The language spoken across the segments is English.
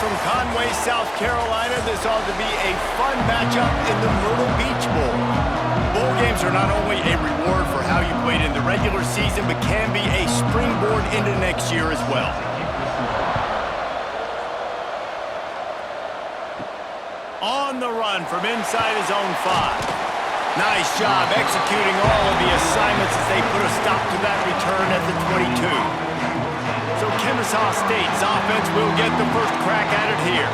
from Conway, South Carolina. This ought to be a fun matchup in the Myrtle Beach Bowl. Bowl games are not only a reward for how you played in the regular season, but can be a springboard into next year as well. On the run from inside his own 5. Nice job executing all of the assignments as they put a stop to that return at the 22. So Kennesaw State's offense will get the first crack at it here.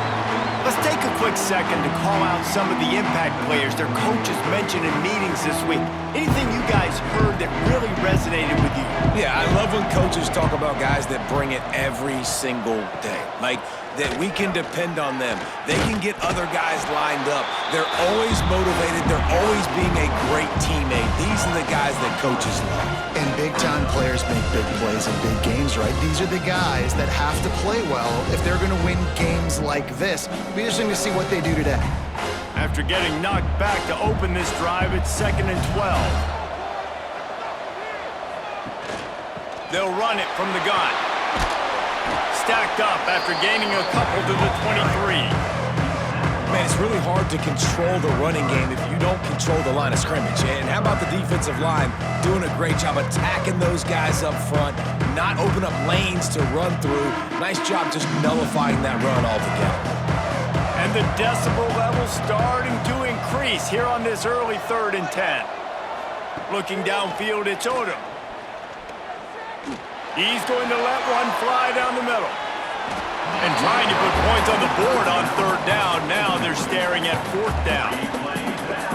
Let's take a quick second to call out some of the impact players their coaches mentioned in meetings this week. Anything you guys heard that really resonated with you? Yeah, I love when coaches talk about guys that bring it every single day. Like, that we can depend on them. They can get other guys lined up. They're always motivated. They're always being a great teammate. These are the guys that coaches love. And big-time players make big plays in big games, right? These are the guys that have to play well if they're going to win games like this. It'll be interesting to see what they do today. After getting knocked back to open this drive, it's 2nd and 12. They'll run it from the gun. Stacked up after gaining a couple to the 23. Man, it's really hard to control the running game if you don't control the line of scrimmage. And how about the defensive line doing a great job attacking those guys up front, not open up lanes to run through. Nice job just nullifying that run altogether. And the decibel level starting to increase here on this early 3rd and 10. Looking downfield, it's Odom. He's going to let one fly down the middle. And trying to put points on the board on 3rd down. Now they're staring at 4th down.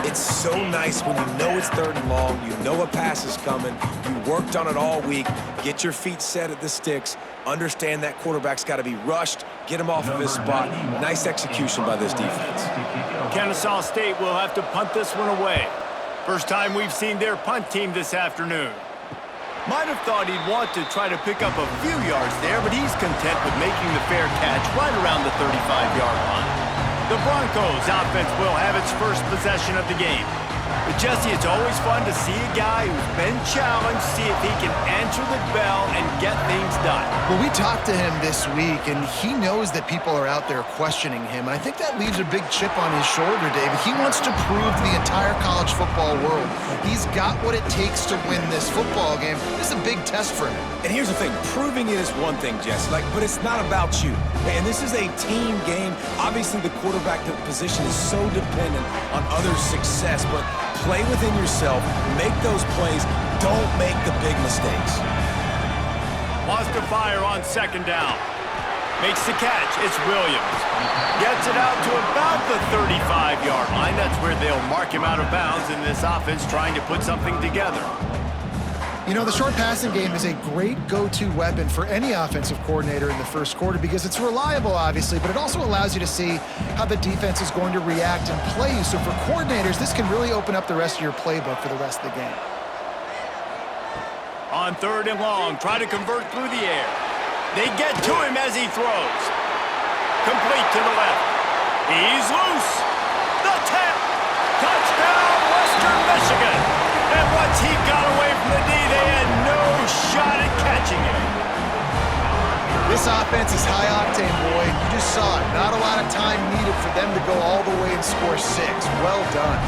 It's so nice when you know it's 3rd and long, you know a pass is coming, you worked on it all week, get your feet set at the sticks, understand that quarterback's got to be rushed, get him off of his spot. Nice execution by this defense. Kennesaw State will have to punt this one away. First time we've seen their punt team this afternoon. Might have thought he'd want to try to pick up a few yards there, but he's content with making the fair catch right around the 35-yard line. The Broncos offense will have its first possession of the game. But Jesse, it's always fun to see a guy who's been challenged, see if he can answer the bell and get things done. Well, we talked to him this week, and he knows that people are out there questioning him. And I think that leaves a big chip on his shoulder, David. He wants to prove to the entire college football world he's got what it takes to win this football game. This is a big test for him. And here's the thing, proving it is one thing, Jesse, but it's not about you. And this is a team game. Obviously, the quarterback position is so dependent on others' success, but play within yourself, make those plays, don't make the big mistakes. Wants to fire on 2nd down. Makes the catch, it's Williams. Gets it out to about the 35-yard line. That's where they'll mark him out of bounds in this offense trying to put something together. You know, the short passing game is a great go-to weapon for any offensive coordinator in the first quarter because it's reliable, obviously, but it also allows you to see how the defense is going to react and play you. So for coordinators, this can really open up the rest of your playbook for the rest of the game. On 3rd and long, try to convert through the air. They get to him as he throws. Complete to the left. He's loose. The 10. Touchdown, Western Michigan. And once he got away from the D, they had no shot at catching him. This offense is high octane, boy. You just saw it. Not a lot of time needed for them to go all the way and score 6. Well done.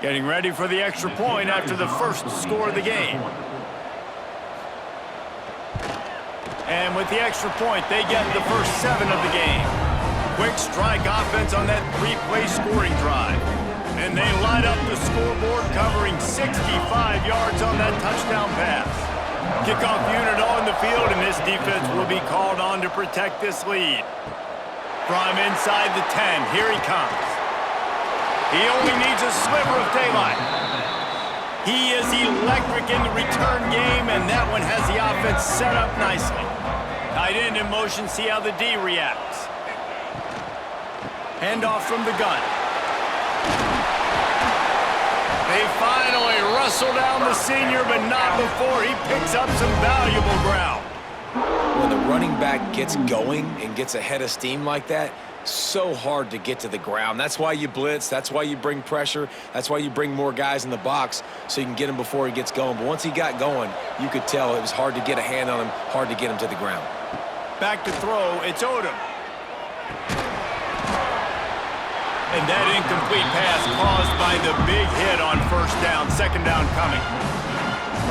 Getting ready for the extra point after the first score of the game. And with the extra point, they get the first 7 of the game. Quick strike offense on that 3-play scoring drive. And they light up the scoreboard, covering 65 yards on that touchdown pass. Kickoff unit on the field, and this defense will be called on to protect this lead. From inside the 10, here he comes. He only needs a sliver of daylight. He is electric in the return game, and that one has the offense set up nicely. Tight end in motion, see how the D reacts. Handoff from the gun. They finally wrestle down the senior, but not before he picks up some valuable ground. When the running back gets going and gets ahead of steam like that, so hard to get to the ground. That's why you blitz. That's why you bring pressure. That's why you bring more guys in the box so you can get him before he gets going. But once he got going, you could tell it was hard to get a hand on him, hard to get him to the ground. Back to throw, it's Odom. And that incomplete pass caused by the big hit on first down, second down coming.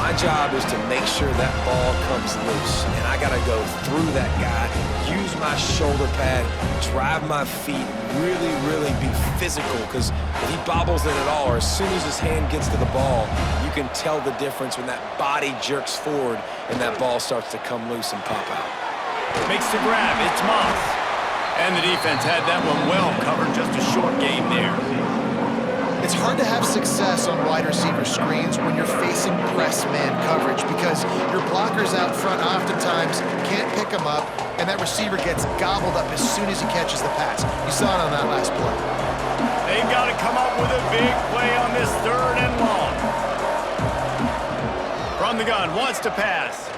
My job is to make sure that ball comes loose, and I got to go through that guy, use my shoulder pad, drive my feet, really be physical, because if he bobbles it at all, or as soon as his hand gets to the ball, you can tell the difference when that body jerks forward and that ball starts to come loose and pop out. Makes the grab, it's Moss. And the defense had that one well covered, just a short game there. It's hard to have success on wide receiver screens when you're facing press man coverage because your blockers out front oftentimes can't pick them up, and that receiver gets gobbled up as soon as he catches the pass. You saw it on that last play. They've got to come up with a big play on this third and long. From the gun, wants to pass.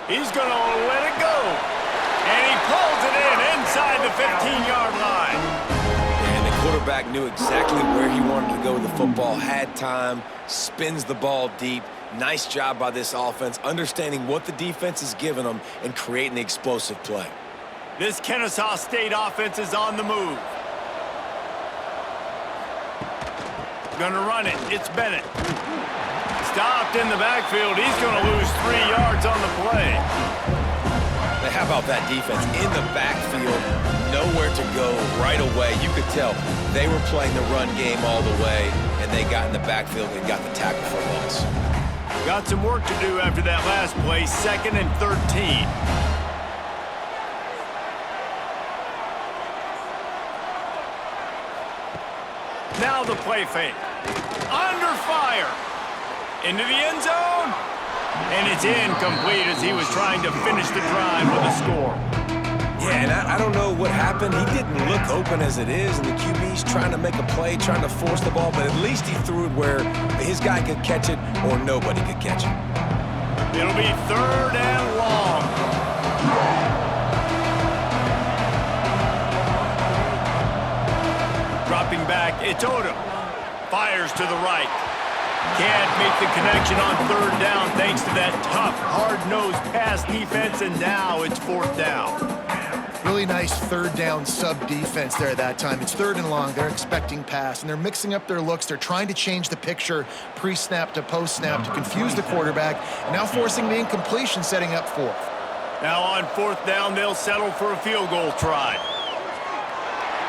He's going to let it go. And he pulls it in inside the 15-yard line. And the quarterback knew exactly where he wanted to go with the football, had time, spins the ball deep. Nice job by this offense, understanding what the defense is giving them and creating the explosive play. This Kennesaw State offense is on the move. Gonna run it. It's Bennett. Stopped in the backfield. He's gonna lose 3 yards on the play. Now, how about that defense in the backfield, nowhere to go right away. You could tell they were playing the run game all the way, and they got in the backfield and got the tackle for a loss. Got some work to do after that last play, 2nd and 13. Now the play fake. Under fire. Into the end zone. And it's incomplete as he was trying to finish the drive with a score. Yeah, and I don't know what happened. He didn't look open as it is, and the QB's trying to make a play, trying to force the ball, but at least he threw it where his guy could catch it or nobody could catch it. It'll be 3rd and long. Dropping back, it's Odom. Fires to the right. Can't make the connection on 3rd down thanks to that tough, hard-nosed pass defense, and now it's 4th down. Really nice 3rd down sub-defense there at that time. It's 3rd and long. They're expecting pass, and they're mixing up their looks. They're trying to change the picture pre-snap to post-snap to confuse the quarterback, and now forcing the incompletion, setting up 4th. Now on 4th down, they'll settle for a field goal try.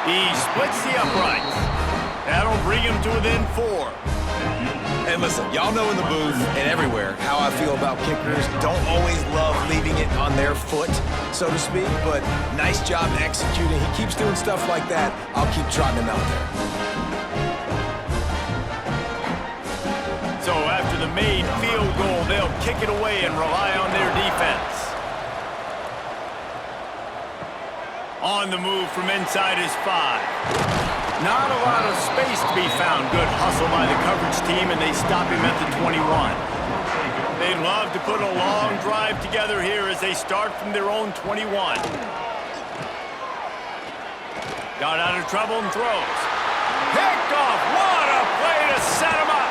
He splits the uprights. That'll bring him to within 4. And listen, y'all know in the booth and everywhere how I feel about kickers. Don't always love leaving it on their foot, so to speak, but nice job executing. He keeps doing stuff like that. I'll keep trotting him out there. So after the made field goal, they'll kick it away and rely on their defense. On the move from inside his 5. Not a lot of space to be found. Good hustle by the coverage team, and they stop him at the 21. They'd love to put a long drive together here as they start from their own 21. Got out of trouble and throws. Picked off. What a play to set him up.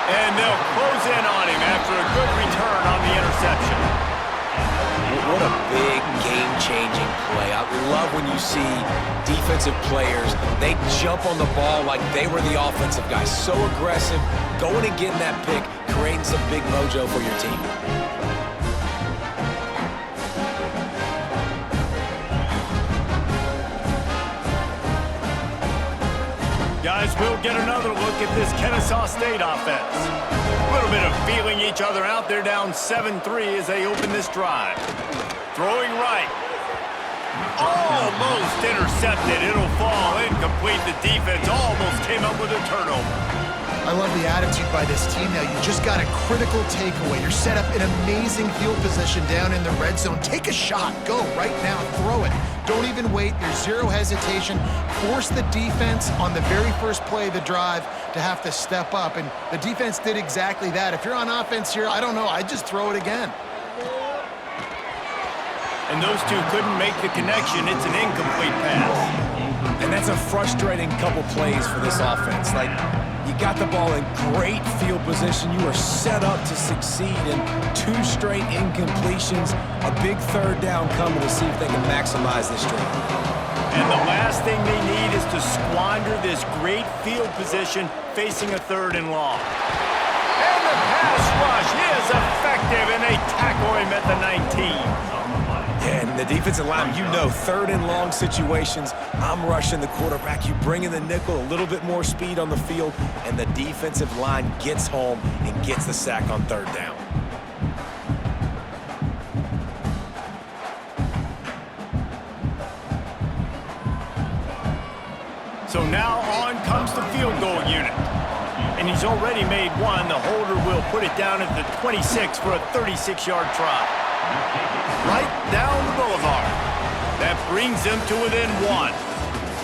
And they'll close in on him after a good return on the interception. What a big game-changing play. I love when you see defensive players, they jump on the ball like they were the offensive guys. So aggressive, going and getting that pick, creating some big mojo for your team. Guys, we'll get another look at this Kennesaw State offense. A little bit of feeling each other out. They're down 7-3 as they open this drive. Throwing right. Almost intercepted. It'll fall incomplete. The defense almost came up with a turnover. I love the attitude by this team now. You just got a critical takeaway. You're set up in amazing field position down in the red zone. Take a shot. Go right now. Throw it. Don't even wait. There's zero hesitation. Force the defense on the very first play of the drive to have to step up. And the defense did exactly that. If you're on offense here, I don't know. I'd just throw it again. And those two couldn't make the connection. It's an incomplete pass. And that's a frustrating couple plays for this offense. Like, you got the ball in great field position. You are set up to succeed, and 2 straight incompletions, a big third down coming to see if they can maximize this drive. And the last thing they need is to squander this great field position facing a 3rd and long. And the pass rush is effective, and they tackle him at the 19. Yeah, and the defensive line, you know, 3rd and long situations, I'm rushing the quarterback. You bring in the nickel, a little bit more speed on the field, and the defensive line gets home and gets the sack on 3rd down. So now on comes the field goal unit. And he's already made one. The holder will put it down at the 26 for a 36-yard try. Right down the boulevard. That brings them to within 1.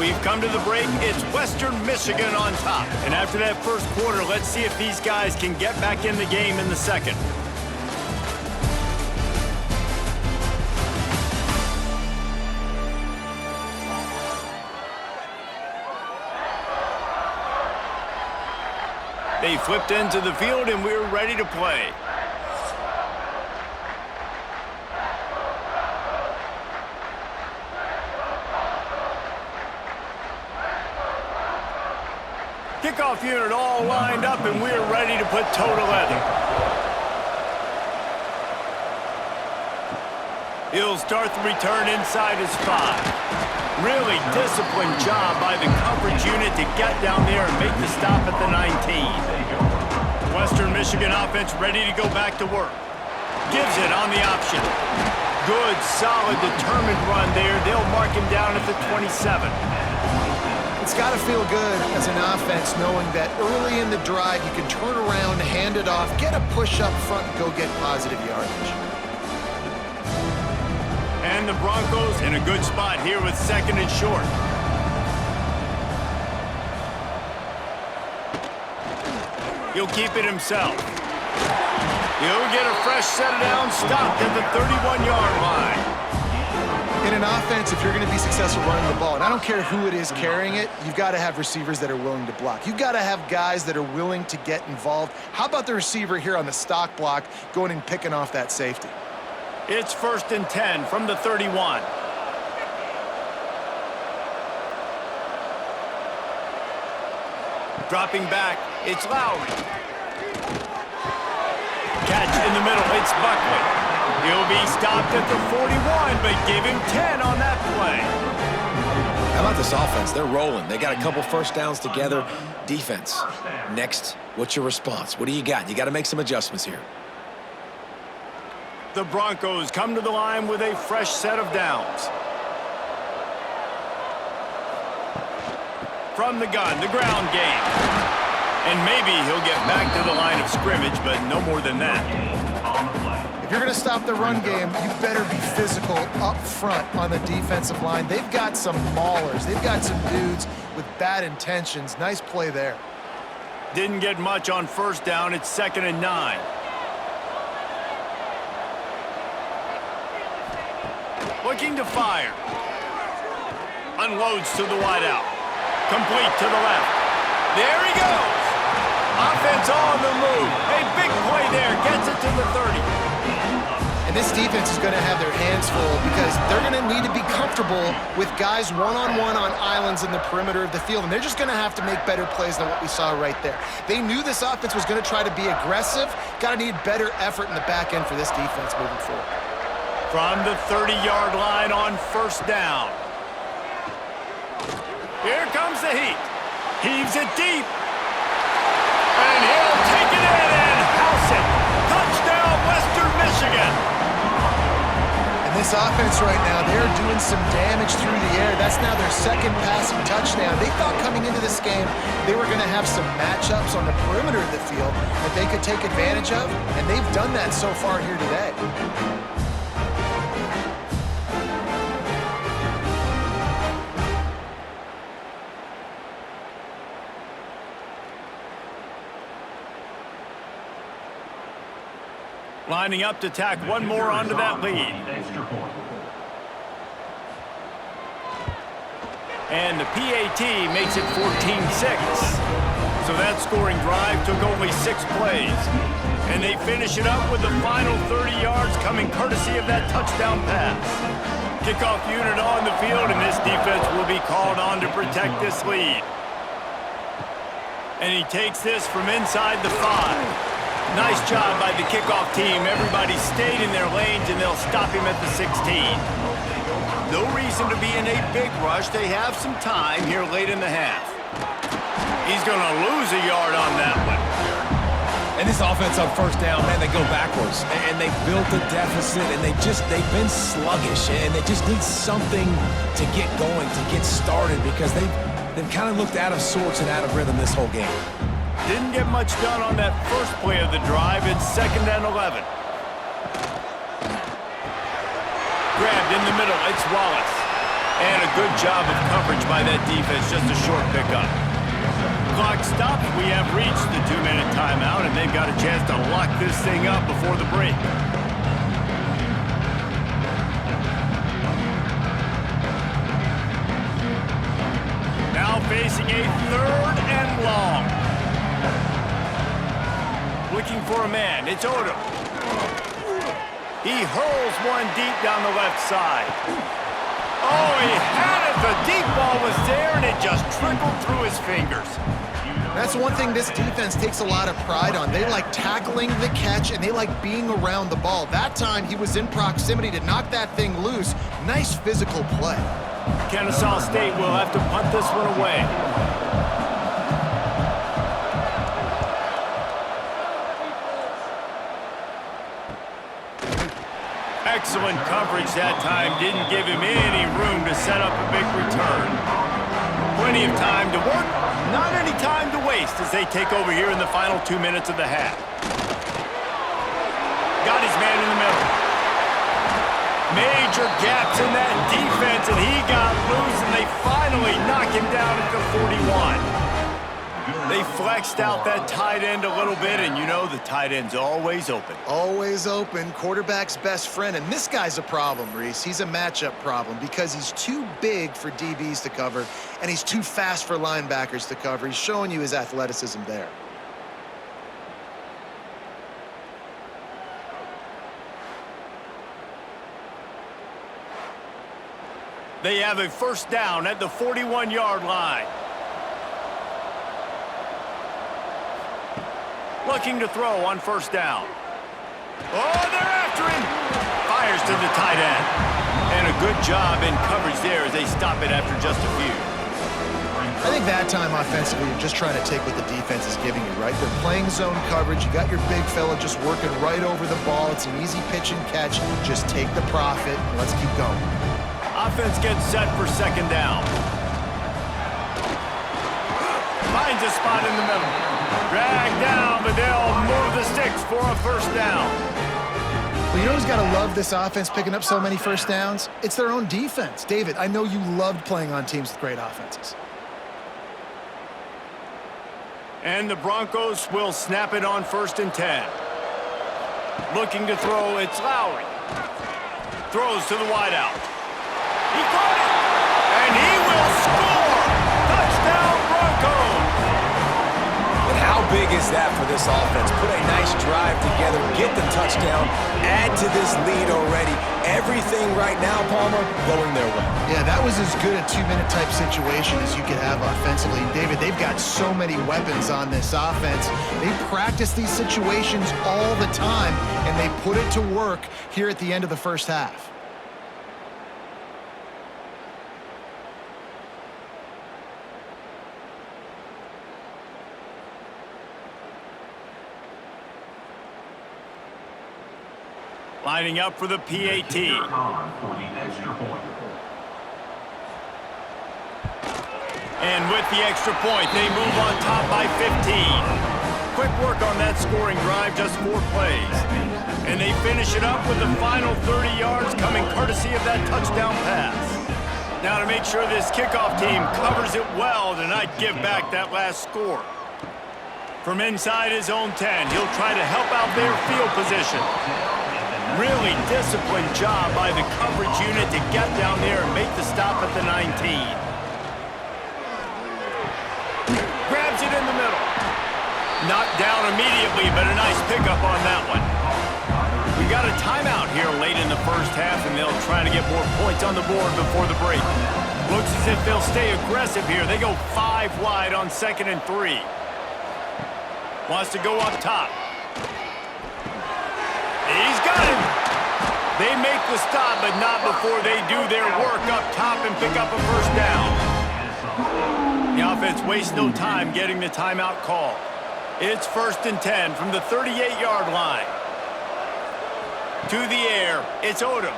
We've come to the break. It's Western Michigan on top. And after that first quarter, let's see if these guys can get back in the game in the second. They flipped into the field, and we're ready to play. Kickoff unit all lined up, and we're ready to put toe to leather. He'll start the return inside his 5. Really disciplined job by the coverage unit to get down there and make the stop at the 19. Western Michigan offense ready to go back to work. Gives it on the option. Good, solid, determined run there. They'll mark him down at the 27. It's got to feel good as an offense knowing that early in the drive you can turn around, hand it off, get a push up front, and go get positive yardage. And the Broncos in a good spot here with 2nd and short. He'll keep it himself. He'll get a fresh set of downs, stopped at the 31-yard line. In an offense, if you're going to be successful running the ball, and I don't care who it is carrying it, you've got to have receivers that are willing to block. You've got to have guys that are willing to get involved. How about the receiver here on the stock block going and picking off that safety? It's 1st and 10 from the 31. Dropping back, it's Lowry. Catch in the middle, it's Buckley. He'll be stopped at the 41, but give him 10 on that play. How about this offense? They're rolling. They got a couple first downs together. Defense. Next, what's your response? What do you got? You got to make some adjustments here. The Broncos come to the line with a fresh set of downs. From the gun, the ground game. And maybe he'll get back to the line of scrimmage, but no more than that. If you're going to stop the run game, you better be physical up front on the defensive line. They've got some maulers. They've got some dudes with bad intentions. Nice play there. Didn't get much on 1st down. It's 2nd and 9. Looking to fire. Unloads to the wideout. Complete to the left. There he goes. Offense on the move. A big play there. Gets it to the 30. And this defense is going to have their hands full because they're going to need to be comfortable with guys one-on-one on islands in the perimeter of the field. And they're just going to have to make better plays than what we saw right there. They knew this offense was going to try to be aggressive. Got to need better effort in the back end for this defense moving forward. From the 30-yard line on 1st down. Here comes the heat. Heaves it deep. And he'll take it in and house it. Touchdown, Western Michigan. And this this offense right now, they're doing some damage through the air. That's now their second passing touchdown. They thought coming into this game they were going to have some matchups on the perimeter of the field that they could take advantage of, and they've done that so far here today. Lining up to tack one more onto that lead. And the PAT makes it 14-6. So that scoring drive took only 6 plays. And they finish it up with the final 30 yards coming courtesy of that touchdown pass. Kickoff unit on the field, and this defense will be called on to protect this lead. And he takes this from inside the 5. Nice job by the kickoff team. Everybody stayed in their lanes, and they'll stop him at the 16. No reason to be in a big rush. They have some time here late in the half. He's going to lose a yard on that one. And this offense on first down, man, they go backwards. And they built a deficit, and they've been sluggish, and they just need something to get going, to get started, because they've kind of looked out of sorts and out of rhythm this whole game. Didn't get much done on that first play of the drive. It's 2nd and 11. Grabbed in the middle. It's Wallace. And a good job of coverage by that defense. Just a short pickup. Clock stops. We have reached the 2-minute timeout, and they've got a chance to lock this thing up before the break. Now facing a 3rd and long. Looking for a man. It's Odom. He hurls one deep down the left side. Oh, he had it. The deep ball was there, and it just trickled through his fingers. That's one thing this defense takes a lot of pride on. They like tackling the catch, and they like being around the ball. That time, he was in proximity to knock that thing loose. Nice physical play. Kennesaw State will have to punt this one away. Excellent coverage that time. Didn't give him any room to set up a big return. Plenty of time to work, not any time to waste as they take over here in the final 2 minutes of the half. Got his man in the middle. Major gaps in that defense, and he got loose, and they finally knock him down at the 41. They flexed out that tight end a little bit, and you know the tight end's always open. Always open. Quarterback's best friend. And this guy's a problem, Reese. He's a matchup problem because he's too big for DBs to cover, and he's too fast for linebackers to cover. He's showing you his athleticism there. They have a first down at the 41-yard line. Looking to throw on first down. Oh, they're after him. Fires to the tight end. And a good job in coverage there as they stop it after just a few. I think that time offensively, you're just trying to take what the defense is giving you, right? They're playing zone coverage. You got your big fella just working right over the ball. It's an easy pitch and catch. Just take the profit. Let's keep going. Offense gets set for second down. Finds a spot in the middle. Dragged down, but they'll move the sticks for a first down. Well, you know who's got to love this offense picking up so many first downs? It's their own defense. David, I know you loved playing on teams with great offenses. And the Broncos will snap it on 1st and 10. Looking to throw, it's Lowry. Throws to the wideout. He caught it, and he will score! Touchdown, Broncos! But how big is that for this offense? Put a nice drive together, get the touchdown, add to this lead already. Everything right now, Palmer, going their way. Yeah, that was as good a 2-minute type situation as you could have offensively. David, they've got so many weapons on this offense. They practice these situations all the time, and they put it to work here at the end of the first half. Lining up for the PAT. And with the extra point, they move on top by 15. Quick work on that scoring drive, just 4 plays. And they finish it up with the final 30 yards coming courtesy of that touchdown pass. Now to make sure this kickoff team covers it well to not give back that last score. From inside his own 10, he'll try to help out their field position. Really disciplined job by the coverage unit to get down there and make the stop at the 19. Grabs it in the middle. Knocked down immediately, but a nice pickup on that one. We got a timeout here late in the first half, and they'll try to get more points on the board before the break. Looks as if they'll stay aggressive here. They go 5 wide on 2nd and 3. Wants to go up top. He's got him. They make the stop, but not before they do their work up top and pick up a first down. The offense wastes no time getting the timeout call. It's 1st and 10 from the 38-yard line. To the air, it's Odom.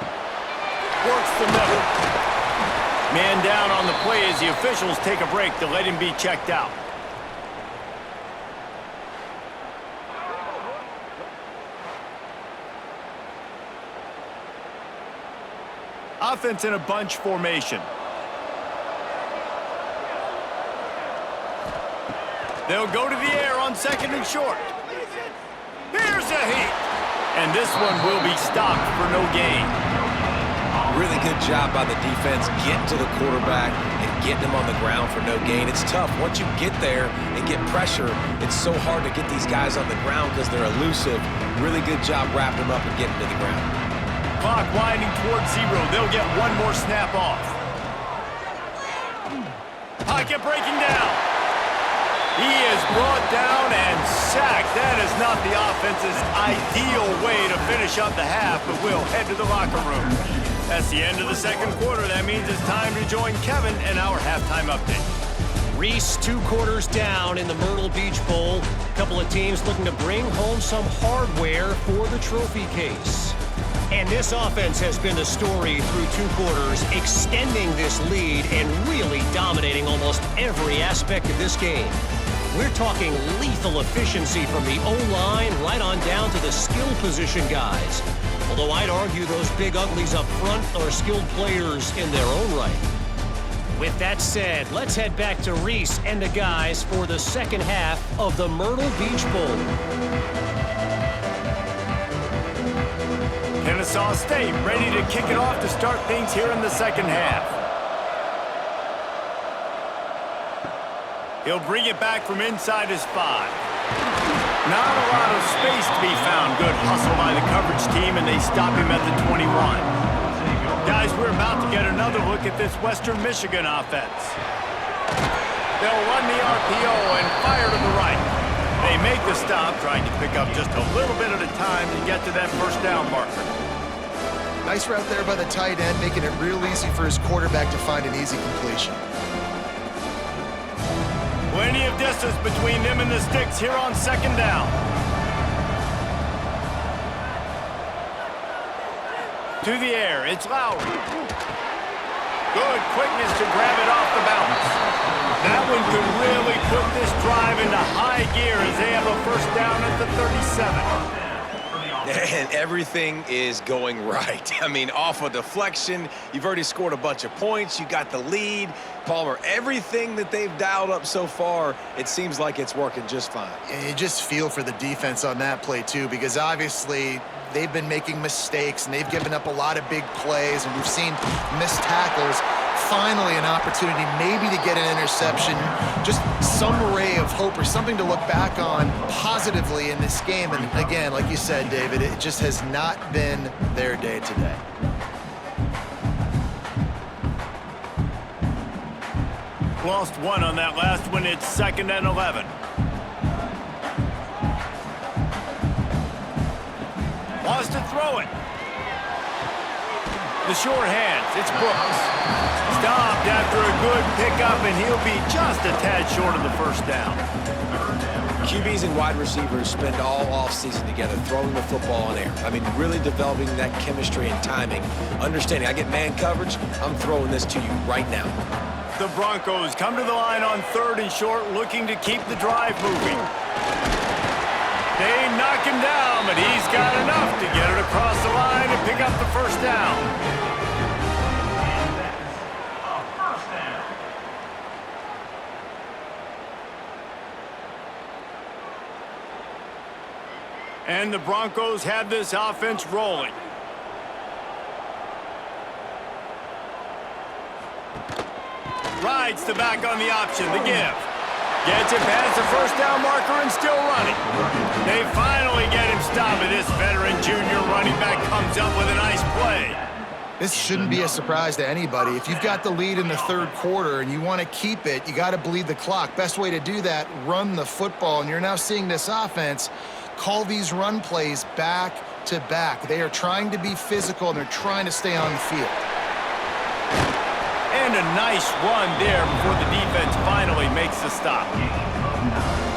Works the middle. Man down on the play as the officials take a break to let him be checked out. Offense in a bunch formation. They'll go to the air on 2nd and short. Here's a heat. And this one will be stopped for no gain. Really good job by the defense getting to the quarterback and getting him on the ground for no gain. It's tough. Once you get there and get pressure, it's so hard to get these guys on the ground because they're elusive. Really good job wrapping them up and getting to the ground. Clock winding towards 0. They'll get one more snap off. Pocket breaking down. He is brought down and sacked. That is not the offense's ideal way to finish up the half, but we'll head to the locker room. That's the end of the 2nd quarter. That means it's time to join Kevin in our halftime update. Reese 2 quarters down in the Myrtle Beach Bowl. A couple of teams looking to bring home some hardware for the trophy case. And this offense has been the story through 2 quarters, extending this lead and really dominating almost every aspect of this game. We're talking lethal efficiency from the O-line right on down to the skill position guys. Although I'd argue those big uglies up front are skilled players in their own right. With that said, let's head back to Reese and the guys for the 2nd half of the Myrtle Beach Bowl. Kennesaw State ready to kick it off to start things here in the 2nd half. He'll bring it back from inside his 5. Not a lot of space to be found. Good hustle by the coverage team, and they stop him at the 21. Guys, we're about to get another look at this Western Michigan offense. They'll run the RPO and fire to the right. They make the stop, trying to pick up just a little bit at a time to get to that first down marker. Nice route there by the tight end, making it real easy for his quarterback to find an easy completion. Plenty of distance between them and the sticks here on 2nd down. To the air, it's Lowry. Good quickness to grab it off the bounce. That one could really put this drive into high gear as they have a first down at the 37. And everything is going right. I mean, off a deflection, you've already scored a bunch of points. You got the lead. Palmer, everything that they've dialed up so far, it seems like it's working just fine. And you just feel for the defense on that play, too, because obviously they've been making mistakes, and they've given up a lot of big plays, and we've seen missed tackles. Finally an opportunity maybe to get an interception, just some ray of hope or something to look back on positively in this game. And again, like you said, David, it just has not been their day today. Lost one on that last one. It's 2nd and 11. Wants to throw it. The short hands, it's Brooks. Stopped after a good pickup, and he'll be just a tad short of the first down. QBs and wide receivers spend all offseason together throwing the football in air. I mean, really developing that chemistry and timing. Understanding I get man coverage, I'm throwing this to you right now. The Broncos come to the line on 3rd and short, looking to keep the drive moving. They knock him down, but he's got enough to get it across the line and pick up the first down. And the Broncos have this offense rolling. Rides the back on the option, the give. Gets it past the first down marker and still running. They finally get him stopped, and this veteran junior running back comes up with a nice play. This shouldn't be a surprise to anybody. If you've got the lead in the 3rd quarter and you want to keep it, you got to bleed the clock. Best way to do that, run the football. And you're now seeing this offense call these run plays back to back. They are trying to be physical, and they're trying to stay on the field. And a nice run there before the defense finally makes the stop.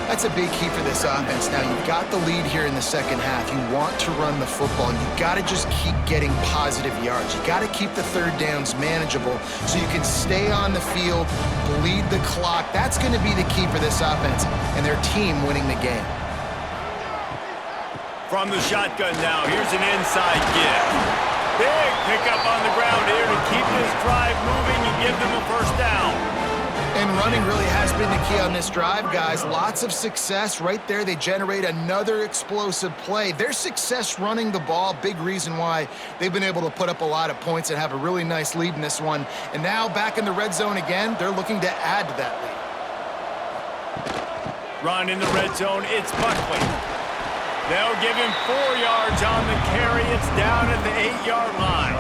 That's a big key for this offense. Now, you've got the lead here in the second half. You want to run the football, and you've got to just keep getting positive yards. You've got to keep the 3rd downs manageable so you can stay on the field, bleed the clock. That's going to be the key for this offense and their team winning the game. From the shotgun now, here's an inside give. Big pickup on the ground here to keep this drive moving and give them a first down. And running really has been the key on this drive, guys. Lots of success right there. They generate another explosive play. Their success running the ball, big reason why they've been able to put up a lot of points and have a really nice lead in this one. And now back in the red zone again, they're looking to add to that lead. Run in the red zone, it's Buckley. They'll give him 4 yards on the carry. It's down at the 8-yard line.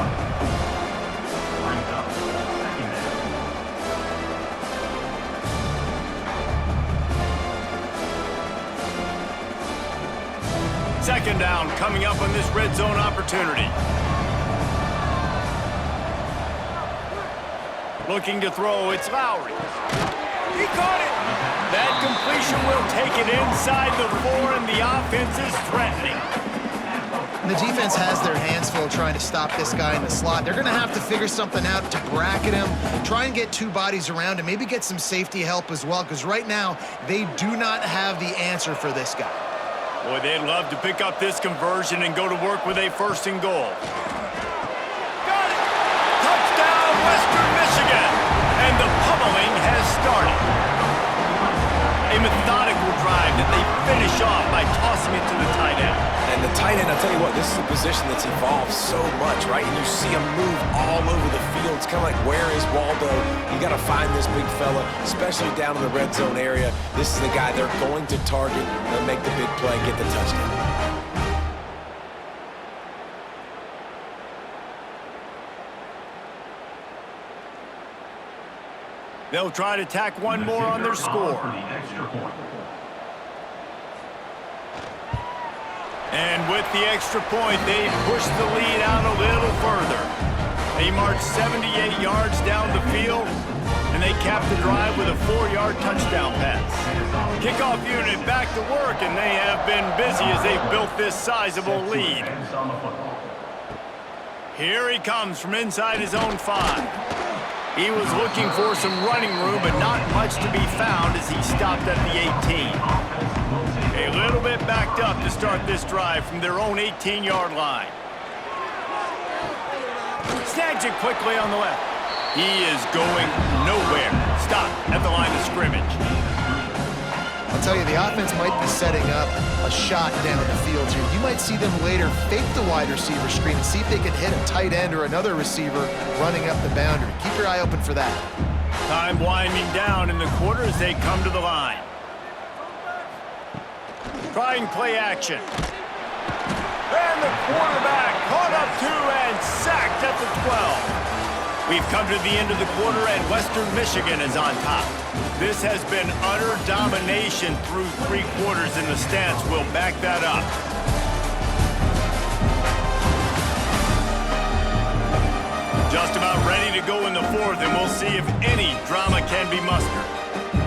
Second down coming up on this red zone opportunity. Looking to throw, it's Lowry. He caught it. That completion will take it inside the 4, and the offense is threatening. And the defense has their hands full trying to stop this guy in the slot. They're going to have to figure something out to bracket him, try and get 2 bodies around him, maybe get some safety help as well, because right now they do not have the answer for this guy. Boy, they'd love to pick up this conversion and go to work with a 1st and goal. Got it! Touchdown, Western Michigan! And the pummeling has started. A methodical drive that they finish off by tossing it to the tight end. And the tight end, I'll tell you what, this is a position that's evolved so much, right? And you see him move all over the field. It's kind of like, where is Waldo? You got to find this big fella, especially down in the red zone area. This is the guy they're going to target. They'll make the big play, get the touchdown. They'll try to tack one more on their score. And with the extra point, they push the lead out a little further. They march 78 yards down the field, and they cap the drive with a 4-yard touchdown pass. Kickoff unit back to work, and they have been busy as they've built this sizable lead. Here he comes from inside his own 5. He was looking for some running room, but not much to be found as he stopped at the 18. A little bit backed up to start this drive from their own 18-yard line. Snags it quickly on the left. He is going nowhere. Stop at the line of scrimmage. I'll tell you, the offense might be setting up a shot down the field here. You might see them later fake the wide receiver screen and see if they can hit a tight end or another receiver running up the boundary. Keep your eye open for that. Time winding down in the quarter as they come to the line. Trying play action. And the quarterback caught up to and sacked at the 12. We've come to the end of the quarter, and Western Michigan is on top. This has been utter domination through 3 quarters, and the stats will back that up. Just about ready to go in the 4th, and we'll see if any drama can be mustered.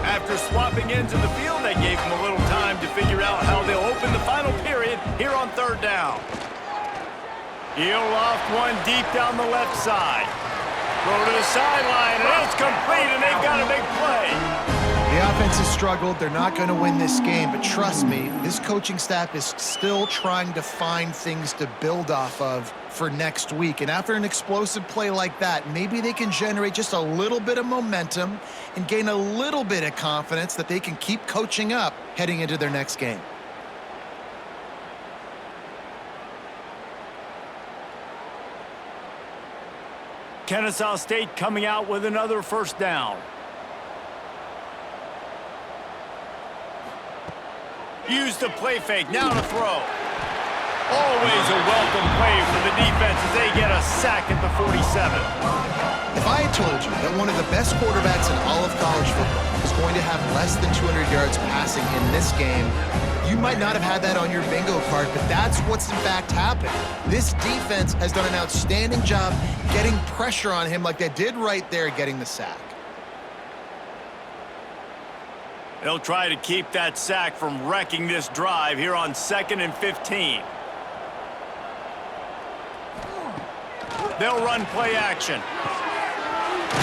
After swapping into the field, they gave him a little time to figure out how they'll open the final period here on third down. He'll loft one deep down the left side. Throw to the sideline, and it's complete, and they've got a big play. The offense has struggled. They're not going to win this game, but trust me, this coaching staff is still trying to find things to build off of for next week. And after an explosive play like that, maybe they can generate just a little bit of momentum and gain a little bit of confidence that they can keep coaching up heading into their next game. Kennesaw State coming out with another first down. Use the play fake, now to throw. Always a welcome play for the defense as they get a sack at the 47. If I had told you that one of the best quarterbacks in all of college football was going to have less than 200 yards passing in this game, you might not have had that on your bingo card, but that's what's in fact happened. This defense has done an outstanding job getting pressure on him like they did right there, getting the sack. They'll try to keep that sack from wrecking this drive here on 2nd and 15. They'll run play action.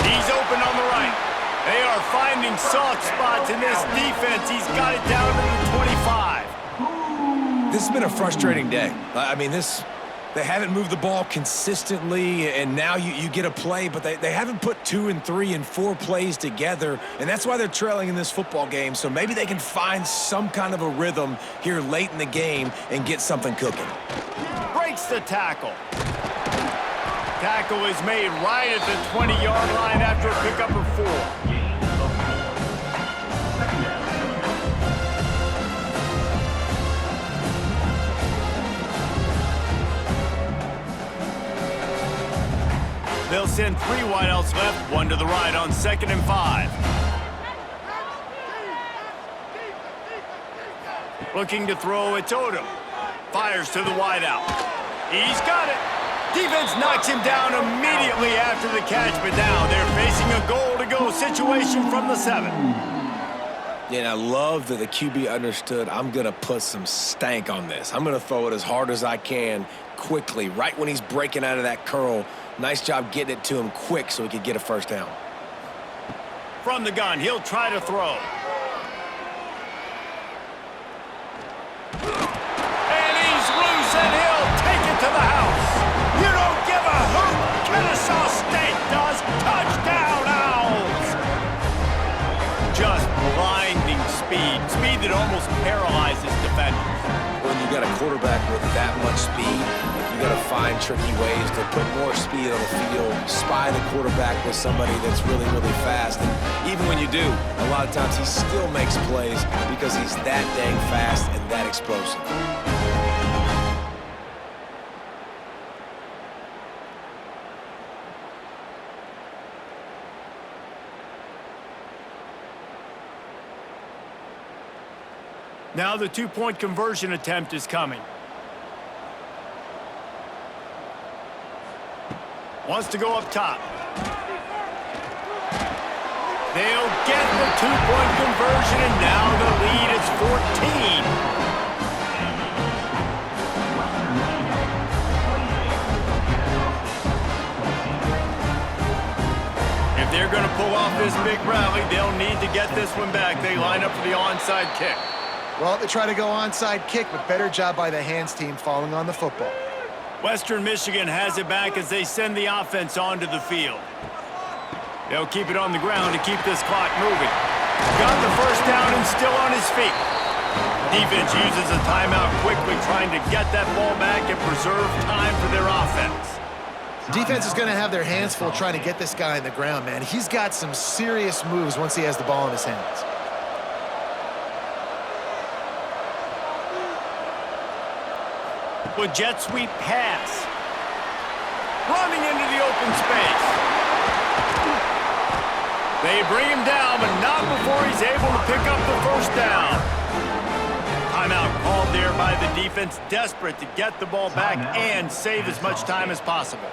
He's open on the right. They are finding soft spots in this defense. He's got it down to the 25. This has been a frustrating day. I mean, they haven't moved the ball consistently, and now you get a play, but they haven't put 2 and 3 and 4 plays together, and that's why they're trailing in this football game. So maybe they can find some kind of a rhythm here late in the game and get something cooking. Breaks the tackle. Tackle is made right at the 20-yard line after a pickup of 4. They'll send 3 wideouts left, 1 to the right on 2nd and 5. Looking to throw, it's Odom. Fires to the wideout. He's got it. Defense knocks him down immediately after the catch, but now they're facing a goal-to-go situation from the 7. Yeah, and I love that the QB understood, I'm going to put some stank on this. I'm going to throw it as hard as I can quickly, right when he's breaking out of that curl. Nice job getting it to him quick so he could get a first down. From the gun, he'll try to throw. And he's loose, and he'll take it to the house. You don't give a hoot. Kennesaw State does. Touchdown, Owls. Just blinding speed. Speed that almost paralyzes defenders. When you got a quarterback with that much speed, you got to find tricky ways to put more speed on the field, spy the quarterback with somebody that's really, really fast. And even when you do, a lot of times he still makes plays because he's that dang fast and that explosive. Now the 2-point conversion attempt is coming. Wants to go up top. They'll get the 2-point conversion, and now the lead is 14. If they're going to pull off this big rally, they'll need to get this one back. They line up for the onside kick. Well, they try to go onside kick, but better job by the hands team falling on the football. Western Michigan has it back as they send the offense onto the field. They'll keep it on the ground to keep this clock moving. Got the first down and still on his feet. Defense uses a timeout quickly, trying to get that ball back and preserve time for their offense. Defense is going to have their hands full trying to get this guy on the ground, man. He's got some serious moves once he has the ball in his hands. With jet sweep pass. Running into the open space. They bring him down, but not before he's able to pick up the first down. Timeout called there by the defense, desperate to get the ball back and save as much time as possible.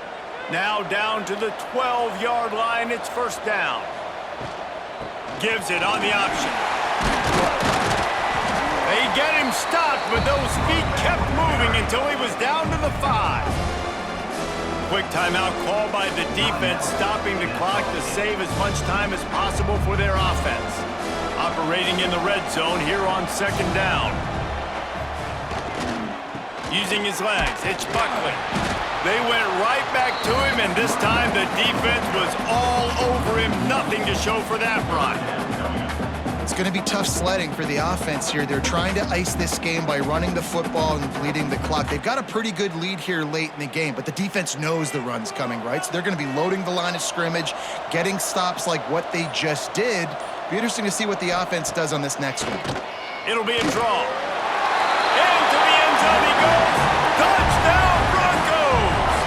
Now down to the 12-yard line, it's first down. Gives it on the option. They get him stopped, but those feet kept moving until he was down to the 5. Quick timeout called by the defense, stopping the clock to save as much time as possible for their offense. Operating in the red zone here on 2nd down. Using his legs, it's Buckley. They went right back to him, and this time the defense was all over him. Nothing to show for that run. It's going to be tough sledding for the offense here. They're trying to ice this game by running the football and bleeding the clock. They've got a pretty good lead here late in the game, but the defense knows the run's coming, right? So they're going to be loading the line of scrimmage, getting stops like what they just did. Be interesting to see what the offense does on this next one. It'll be a draw. Into the end zone he goes. Touchdown, Broncos!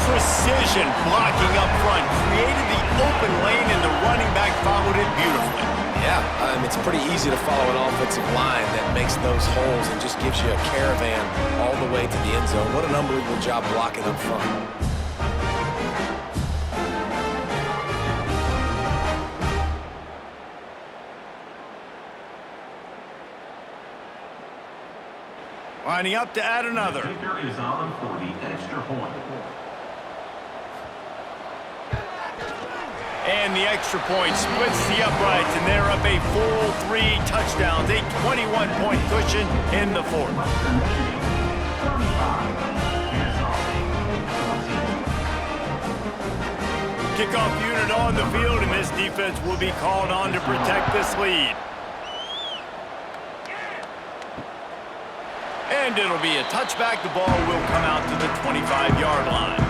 Precision blocking up front created the open lane, and the running back followed it beautifully. Yeah, it's pretty easy to follow an offensive line that makes those holes and just gives you a caravan all the way to the end zone. What an unbelievable job blocking up front. Lining up to add another. Kicker is on for the extra point. And the extra point splits the uprights, and they're up a full 3 touchdowns, a 21-point cushion in the 4th. Kickoff unit on the field, and this defense will be called on to protect this lead. And it'll be a touchback. The ball will come out to the 25-yard line.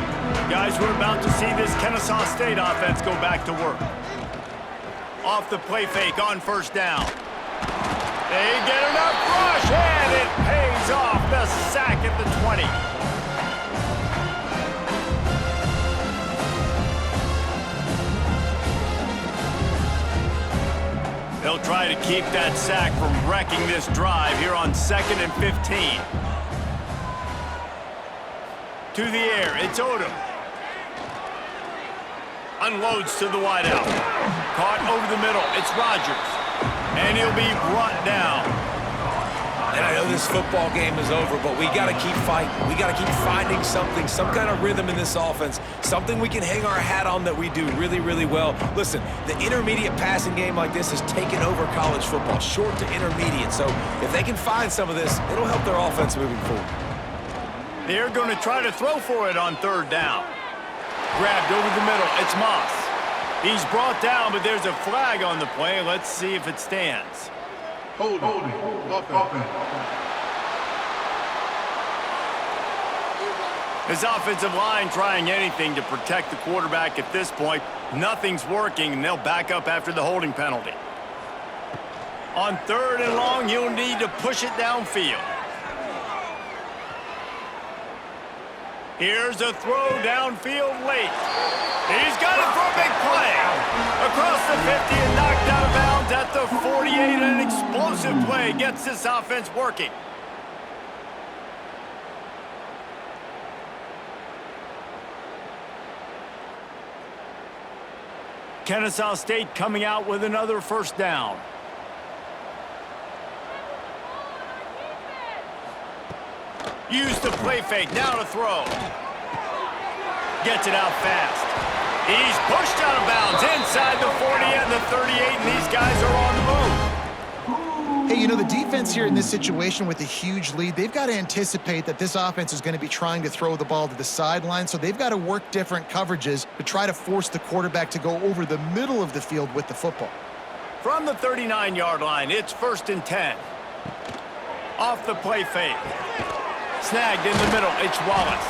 Guys, we're about to see this Kennesaw State offense go back to work. Off the play fake on 1st down. They get enough rush, and it pays off. The sack at the 20. They'll try to keep that sack from wrecking this drive here on 2nd and 15. To the air, it's Odom. Unloads to the wideout. Caught over the middle, it's Rodgers. And he'll be brought down. And I know this football game is over, but we got to keep fighting. We got to keep finding something, some kind of rhythm in this offense, something we can hang our hat on that we do really, really well. Listen, the intermediate passing game like this has taken over college football, short to intermediate. So if they can find some of this, it'll help their offense moving forward. They're going to try to throw for it on 3rd down. Grabbed over the middle, it's Moss. He's brought down, but there's a flag on the play. Let's see if it stands. Hold it. This offensive line trying anything to protect the quarterback at this point. Nothing's working, and they'll back up after the holding penalty. On 3rd and long, you'll need to push it downfield. Here's a throw downfield late. He's got it for a big play. Across the 50 and knocked out of bounds at the 48. An explosive play gets this offense working. Kennesaw State coming out with another 1st down. Use the play fake, now to throw. Gets it out fast. He's pushed out of bounds inside the 40 and the 38, and these guys are on the move. Hey, you know, the defense here in this situation with a huge lead, they've got to anticipate that this offense is going to be trying to throw the ball to the sideline, so they've got to work different coverages to try to force the quarterback to go over the middle of the field with the football. From the 39-yard line, it's 1st and 10. Off the play fake. Snagged in the middle, it's Wallace.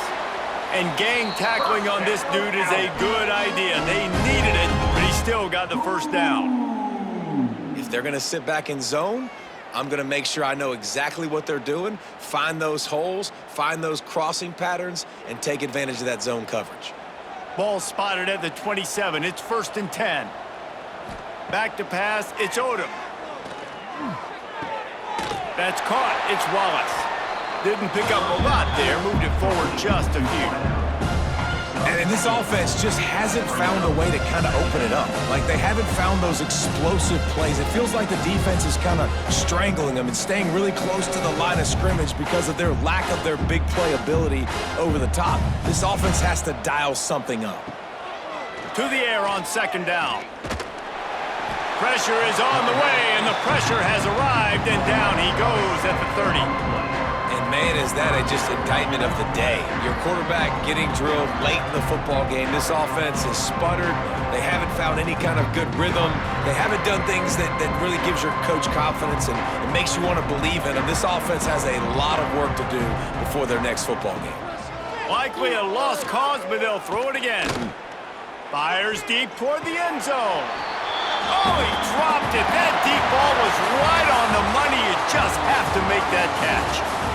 And gang tackling on this dude is a good idea. They needed it, but he still got the 1st down. If they're going to sit back in zone, I'm going to make sure I know exactly what they're doing, find those holes, find those crossing patterns, and take advantage of that zone coverage. Ball spotted at the 27. It's 1st and 10. Back to pass, it's Odom. That's caught, it's Wallace. Didn't pick up a lot there, moved it forward just a few. And in And this offense just hasn't found a way to kind of open it up. Like, they haven't found those explosive plays. It feels like the defense is kind of strangling them and staying really close to the line of scrimmage because of their lack of their big play ability over the top. This offense has to dial something up. To the air on second down. Pressure is on the way, and the pressure has arrived, and down he goes at the 30. And man, is that just indictment of the day. Your quarterback getting drilled late in the football game. This offense has sputtered. They haven't found any kind of good rhythm. They haven't done things that really gives your coach confidence and it makes you want to believe in them. This offense has a lot of work to do before their next football game. Likely a lost cause, but they'll throw it again. Fires deep toward the end zone. Oh, he dropped it. That deep ball was right on the money. You just have to make that catch.